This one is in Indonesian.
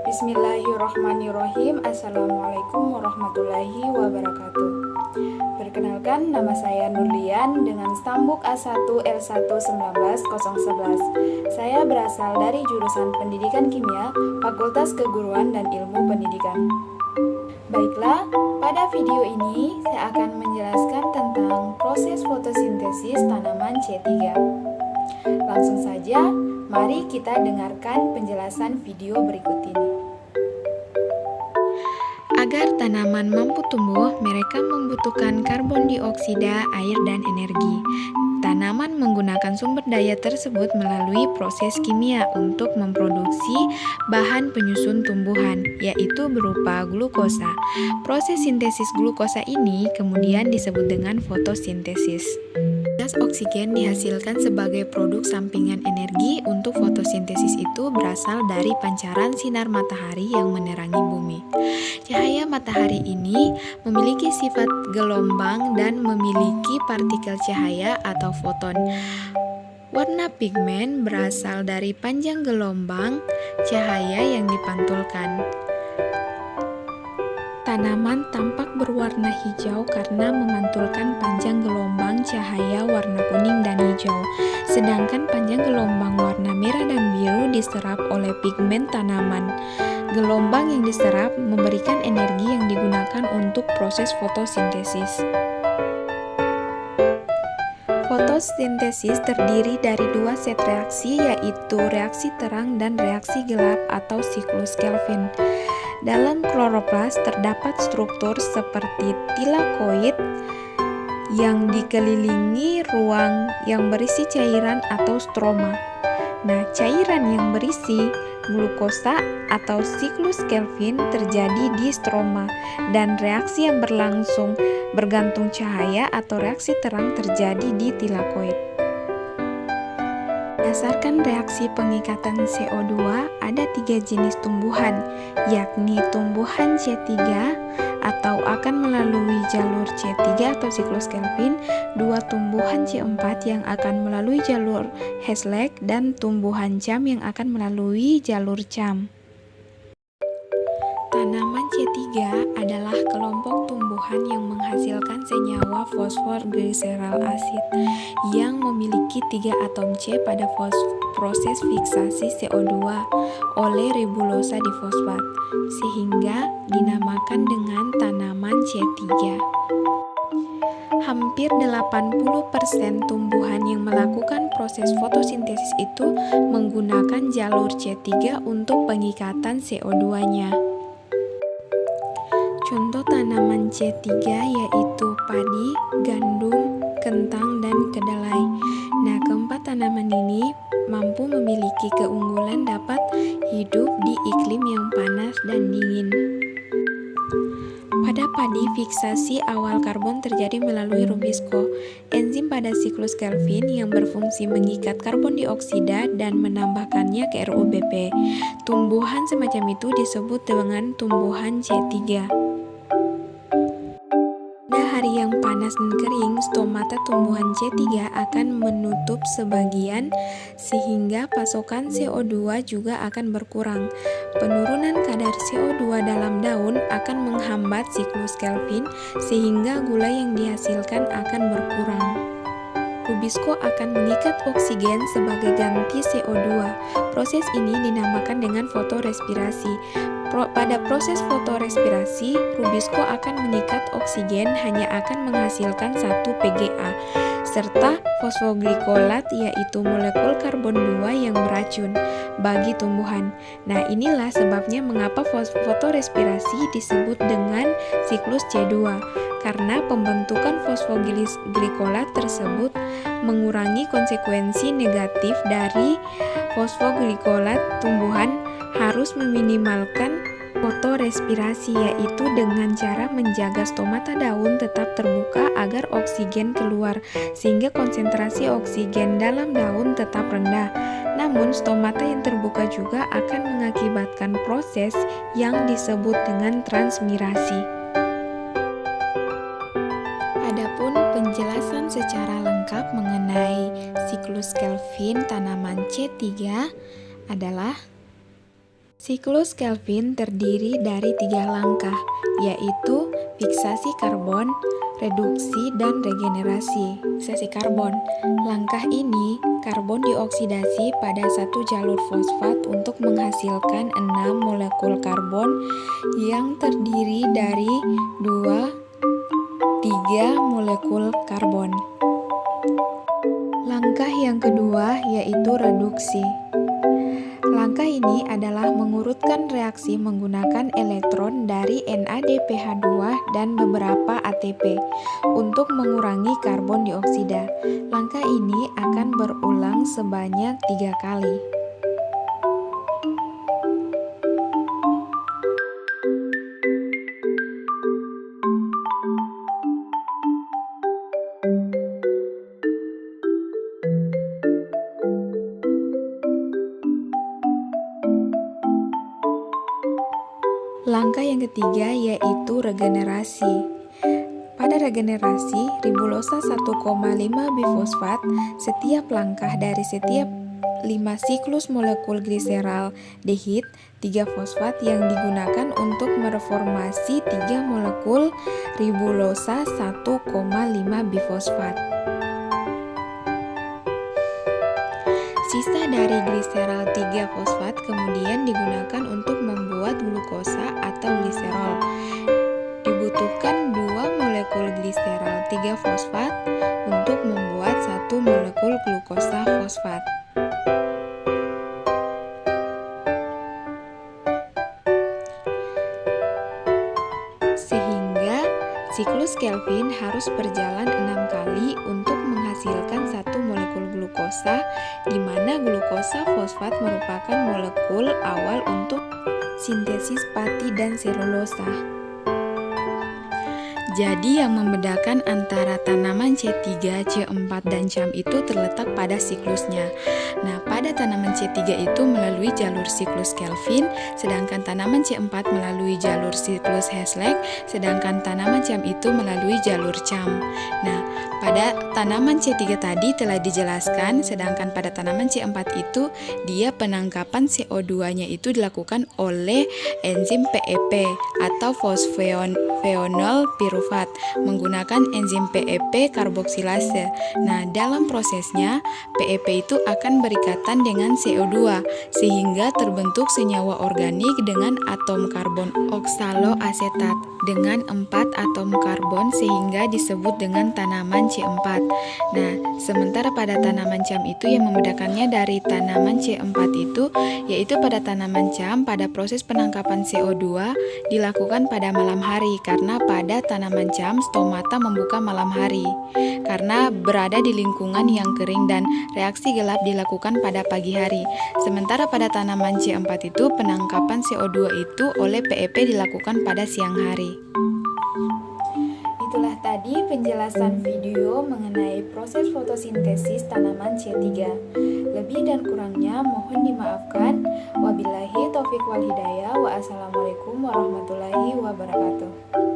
Bismillahirrahmanirrahim. Assalamualaikum warahmatullahi wabarakatuh. Perkenalkan, nama saya Nurlian dengan stambuk A1L1 19011. Saya berasal dari jurusan Pendidikan Kimia, Fakultas Keguruan dan Ilmu Pendidikan. Baiklah, pada video ini saya akan menjelaskan tentang proses fotosintesis tanaman C3. Langsung saja, mari kita dengarkan penjelasan video berikut ini. Agar tanaman mampu tumbuh, mereka membutuhkan karbon dioksida, air, dan energi. Tanaman menggunakan sumber daya tersebut melalui proses kimia untuk memproduksi bahan penyusun tumbuhan, yaitu berupa glukosa. Proses sintesis glukosa ini kemudian disebut dengan fotosintesis. Gas oksigen dihasilkan sebagai produk sampingan energi. Untuk fotosintesis itu berasal dari pancaran sinar matahari yang menerangi bumi. Cahaya matahari ini memiliki sifat gelombang dan memiliki partikel cahaya atau foton. Warna pigmen berasal dari panjang gelombang cahaya yang dipantulkan. Tanaman tampak berwarna hijau karena memantulkan panjang gelombang cahaya warna kuning dan hijau, sedangkan panjang gelombang warna merah dan biru diserap oleh pigmen tanaman. Gelombang yang diserap memberikan energi yang digunakan untuk proses fotosintesis. Fotosintesis terdiri dari dua set reaksi, yaitu reaksi terang dan reaksi gelap atau siklus Kelvin. Dalam kloroplas terdapat struktur seperti tilakoid yang dikelilingi ruang yang berisi cairan atau stroma. Nah, cairan yang berisi glukosa atau siklus Kelvin terjadi di stroma, dan reaksi yang berlangsung bergantung cahaya atau reaksi terang terjadi di tilakoid. Berdasarkan reaksi pengikatan CO2, ada 3 jenis tumbuhan, yakni tumbuhan C3 atau akan melalui jalur C3 atau siklus Kelvin, 2 tumbuhan C4 yang akan melalui jalur Hasselbalch, dan tumbuhan CAM yang akan melalui jalur CAM. Tanaman C3 adalah kelompok tumbuhan yang menghasilkan senyawa fosfor glycerol asid yang memiliki 3 atom C pada proses fiksasi CO2 oleh ribulosa difosfat, sehingga dinamakan dengan tanaman C3. Hampir 80% tumbuhan yang melakukan proses fotosintesis itu menggunakan jalur C3 untuk pengikatan CO2-nya. Contoh tanaman C3 yaitu padi, gandum, kentang, dan kedelai. Nah, keempat tanaman ini mampu memiliki keunggulan dapat hidup di iklim yang panas dan dingin. Pada padi, fiksasi awal karbon terjadi melalui rubisco, enzim pada siklus Kelvin yang berfungsi mengikat karbon dioksida dan menambahkannya ke RUBP. Tumbuhan semacam itu disebut dengan tumbuhan C3. Hari yang panas dan kering, stomata tumbuhan C3 akan menutup sebagian sehingga pasokan CO2 juga akan berkurang. Penurunan kadar CO2 dalam daun akan menghambat siklus Kelvin sehingga gula yang dihasilkan akan berkurang. Rubisco akan mengikat oksigen sebagai ganti CO2. Proses ini dinamakan dengan fotorespirasi. Pada proses fotorespirasi, rubisco akan mengikat oksigen hanya akan menghasilkan 1 PGA, serta fosfoglycolat yaitu molekul karbon 2 yang beracun bagi tumbuhan. Nah, inilah sebabnya mengapa fotorespirasi disebut dengan siklus C2, karena pembentukan fosfoglycolat tersebut mengurangi konsekuensi negatif dari fosfoglycolat. Tumbuhan harus meminimalkan fotorespirasi, yaitu dengan cara menjaga stomata daun tetap terbuka agar oksigen keluar, sehingga konsentrasi oksigen dalam daun tetap rendah. Namun, stomata yang terbuka juga akan mengakibatkan proses yang disebut dengan transmirasi. Adapun penjelasan secara lengkap mengenai siklus Kelvin tanaman C3 adalah Siklus Kelvin terdiri dari 3 langkah, yaitu fiksasi karbon, reduksi, dan regenerasi. Fiksasi karbon. Langkah ini, karbon dioksidasi pada satu jalur fosfat untuk menghasilkan 6 molekul karbon yang terdiri dari 3 molekul karbon. Langkah yang kedua yaitu reduksi. Langkah ini adalah mengurutkan reaksi menggunakan elektron dari NADPH2 dan beberapa ATP untuk mengurangi karbon dioksida. Langkah ini akan berulang sebanyak 3 kali. Langkah yang ketiga yaitu regenerasi. Pada regenerasi, ribulosa 1,5 bifosfat, setiap langkah dari setiap 5 siklus molekul gliserol dehid 3 fosfat yang digunakan untuk mereformasi 3 molekul ribulosa 1,5 bifosfat. Sisa dari gliserol 3 fosfat kemudian digunakan untuk membuat glukosa atau gliserol. Dibutuhkan 2 molekul gliserol 3 fosfat untuk membuat 1 molekul glukosa fosfat. Sehingga siklus Kelvin harus berjalan 6 kali untuk menghasilkan 1 molekul glukosa, di mana glukosa fosfat merupakan molekul awal untuk sintesis pati dan selulosa. Jadi yang membedakan antara tanaman C3, C4, dan CAM itu terletak pada siklusnya. Nah, pada tanaman C3 itu melalui jalur siklus Kelvin, sedangkan tanaman C4 melalui jalur siklus Hasselbalch, sedangkan tanaman CAM itu melalui jalur CAM. Nah, pada tanaman C3 tadi telah dijelaskan, sedangkan pada tanaman C4 itu dia penangkapan CO2-nya itu dilakukan oleh enzim PEP atau fosfenol pirufat menggunakan enzim PEP karboksilase. Nah, dalam prosesnya PEP itu akan berikatan dengan CO2 sehingga terbentuk senyawa organik dengan atom karbon oksaloasetat dengan 4 atom karbon sehingga disebut dengan tanaman C4. Nah, sementara pada tanaman CAM itu yang membedakannya dari tanaman C4 itu yaitu pada tanaman CAM pada proses penangkapan CO2 dilakukan pada malam hari karena pada tanaman CAM stomata membuka malam hari karena berada di lingkungan yang kering dan reaksi gelap dilakukan pada pagi hari. Sementara pada tanaman C4 itu penangkapan CO2 itu oleh PEP dilakukan pada siang hari. Itulah tadi penjelasan video mengenai proses fotosintesis tanaman C3. Lebih dan kurangnya mohon dimaafkan. Wabillahi taufiq wal hidayah. Wassalamualaikum warahmatullahi wabarakatuh.